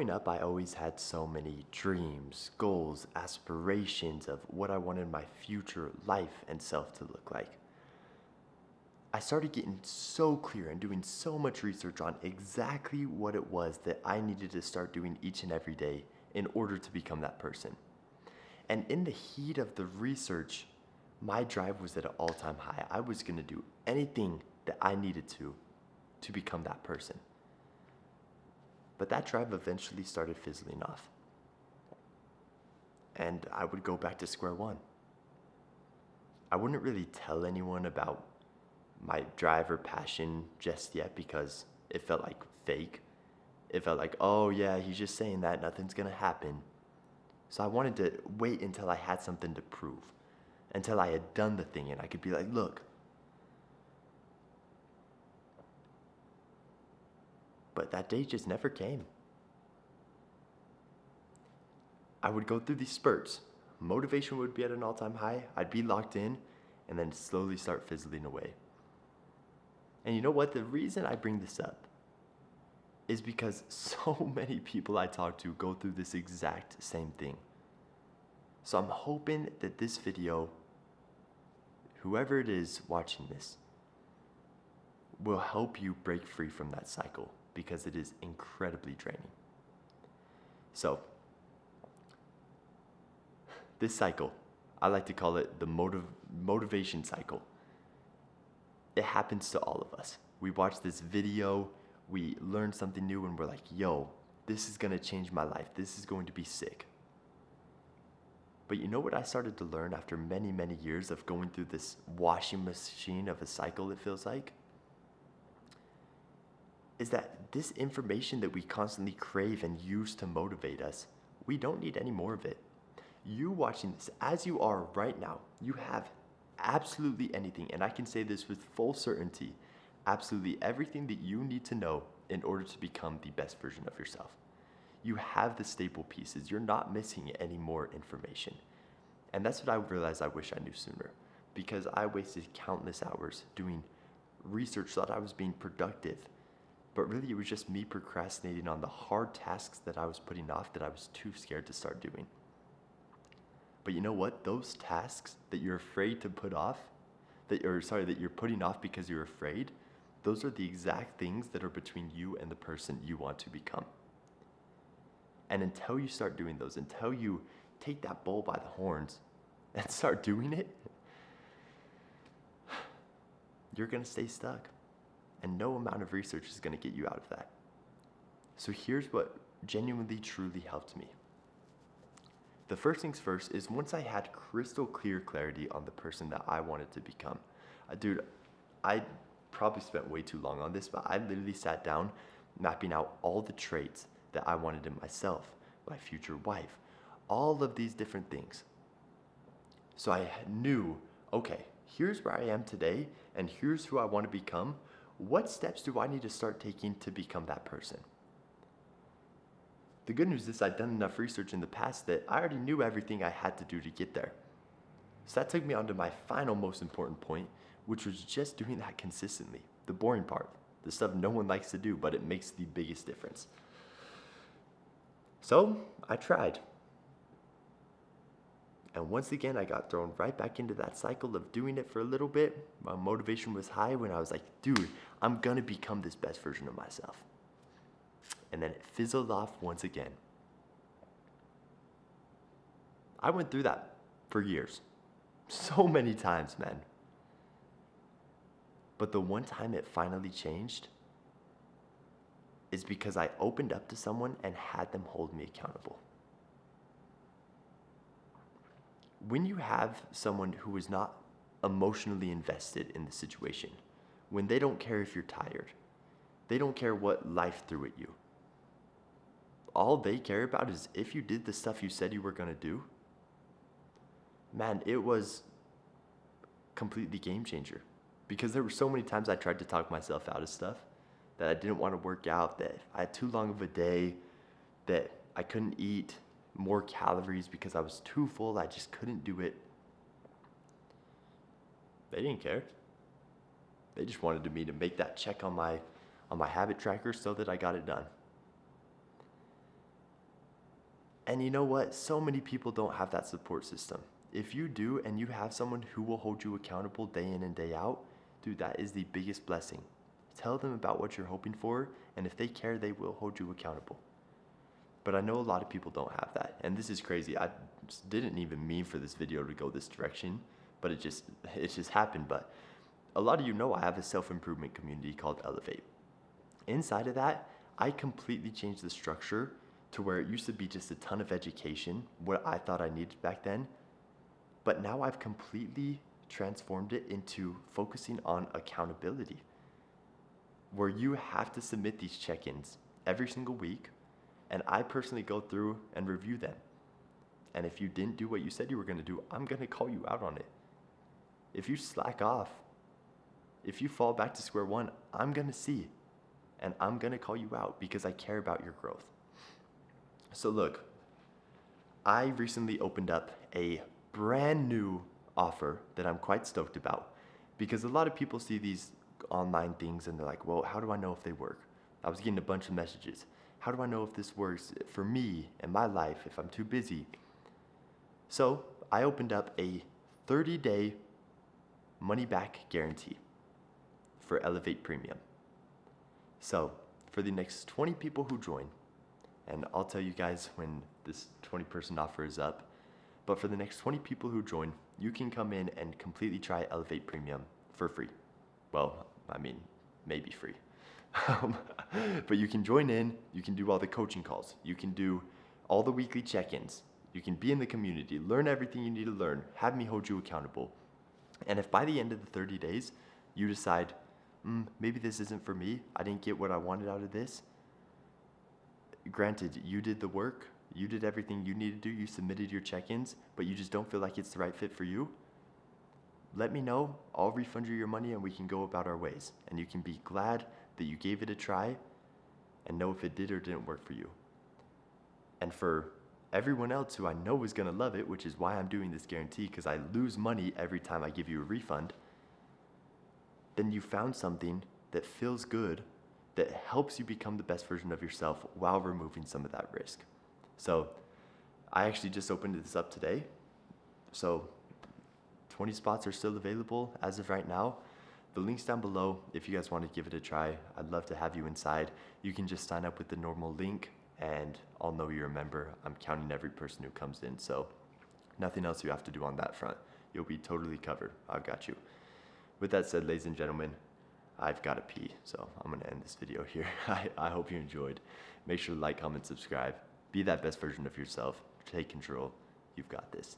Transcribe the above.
Growing up, I always had so many dreams, goals, aspirations of what I wanted my future life and self to look like. I started getting so clear and doing so much research on exactly what it was that I needed to start doing each and every day in order to become that person. And in the heat of the research, my drive was at an all-time high. I was going to do anything that I needed to become that person. But that drive eventually started fizzling off. And I would go back to square one. I wouldn't really tell anyone about my drive or passion just yet because it felt like fake. It felt like, oh yeah, he's just saying that, nothing's gonna happen. So I wanted to wait until I had something to prove, until I had done the thing and I could be like, look. But that day just never came. I would go through these spurts. Motivation would be at an all-time high, I'd be locked in, and then slowly start fizzling away. And you know what? The reason I bring this up is because so many people I talk to go through this exact same thing. So I'm hoping that this video, whoever it is watching this, will help you break free from that cycle because it is incredibly draining. So, this cycle, I like to call it the motivation cycle. It happens to all of us. We watch this video, we learn something new, and we're like, yo, this is gonna change my life. This is going to be sick. But you know what I started to learn after many, many years of going through this washing machine of a cycle, it feels like? Is that this information that we constantly crave and use to motivate us, we don't need any more of it. You watching this, as you are right now, you have absolutely anything, and I can say this with full certainty, absolutely everything that you need to know in order to become the best version of yourself. You have the staple pieces. You're not missing any more information. And that's what I realized I wish I knew sooner, because I wasted countless hours doing research, thought I was being productive, but really it was just me procrastinating on the hard tasks that I was putting off that I was too scared to start doing. But you know what? Those tasks that you're afraid to put off, that you're putting off because you're afraid, those are the exact things that are between you and the person you want to become. And until you start doing those, until you take that bull by the horns and start doing it, you're gonna stay stuck. And no amount of research is gonna get you out of that. So here's what genuinely, truly helped me. The first things first is once I had crystal clear clarity on the person that I wanted to become. Dude, I probably spent way too long on this, but I literally sat down mapping out all the traits that I wanted in myself, my future wife, all of these different things. So I knew, okay, here's where I am today, and here's who I want to become. What steps do I need to start taking to become that person? The good news is I'd done enough research in the past that I already knew everything I had to do to get there. So that took me on to my final most important point, which was just doing that consistently. The boring part, the stuff no one likes to do, but it makes the biggest difference. So I tried. And once again, I got thrown right back into that cycle of doing it for a little bit. My motivation was high when I was like, dude, I'm gonna become this best version of myself. And then it fizzled off once again. I went through that for years. So many times, man. But the one time it finally changed is because I opened up to someone and had them hold me accountable. When you have someone who is not emotionally invested in the situation, when they don't care if you're tired, they don't care what life threw at you, all they care about is if you did the stuff you said you were gonna do, man, it was completely game changer. Because there were so many times I tried to talk myself out of stuff, that I didn't want to work out, that I had too long of a day, that I couldn't eat more calories because I was too full, I just couldn't do it. They didn't care. They just wanted me to make that check on my habit tracker so that I got it done. And you know what? So many people don't have that support system. If you do and you have someone who will hold you accountable day in and day out, dude, that is the biggest blessing. Tell them about what you're hoping for, and if they care, they will hold you accountable. But I know a lot of people don't have that, and this is crazy. I didn't even mean for this video to go this direction, but it just happened. But a lot of you know I have a self-improvement community called Elevate. Inside of that, I completely changed the structure to where it used to be just a ton of education, what I thought I needed back then. But now I've completely transformed it into focusing on accountability, where you have to submit these check-ins every single week, and I personally go through and review them. And if you didn't do what you said you were gonna do, I'm gonna call you out on it. If you slack off, if you fall back to square one, I'm gonna see, and I'm gonna call you out because I care about your growth. So look, I recently opened up a brand new offer that I'm quite stoked about, because a lot of people see these online things and they're like, well, how do I know if they work? I was getting a bunch of messages. How do I know if this works for me and my life if I'm too busy? So I opened up a 30-day money-back guarantee for Elevate Premium. So for the next 20 people who join, and I'll tell you guys when this 20-person offer is up, but for the next 20 people who join, you can come in and completely try Elevate Premium for free. Well, I mean, maybe free. But you can join in, you can do all the coaching calls, you can do all the weekly check-ins, you can be in the community, learn everything you need to learn, have me hold you accountable. And if by the end of the 30 days, you decide, maybe this isn't for me, I didn't get what I wanted out of this, granted, you did the work, you did everything you needed to do, you submitted your check-ins, but you just don't feel like it's the right fit for you, let me know, I'll refund you your money and we can go about our ways. And you can be glad that you gave it a try and know if it did or didn't work for you. And for everyone else who I know is gonna love it, which is why I'm doing this guarantee, because I lose money every time I give you a refund, then you found something that feels good, that helps you become the best version of yourself while removing some of that risk. So I actually just opened this up today. So 20 spots are still available as of right now. The link's down below if you guys want to give it a try. I'd love to have you inside. You can just sign up with the normal link and I'll know you're a member. I'm counting every person who comes in, so nothing else you have to do on that front. You'll be totally covered. I've got you. With that said, ladies and gentlemen, I've got to pee, so I'm going to end this video here. I hope you enjoyed. Make sure to like, comment, subscribe. Be that best version of yourself. Take control. You've got this.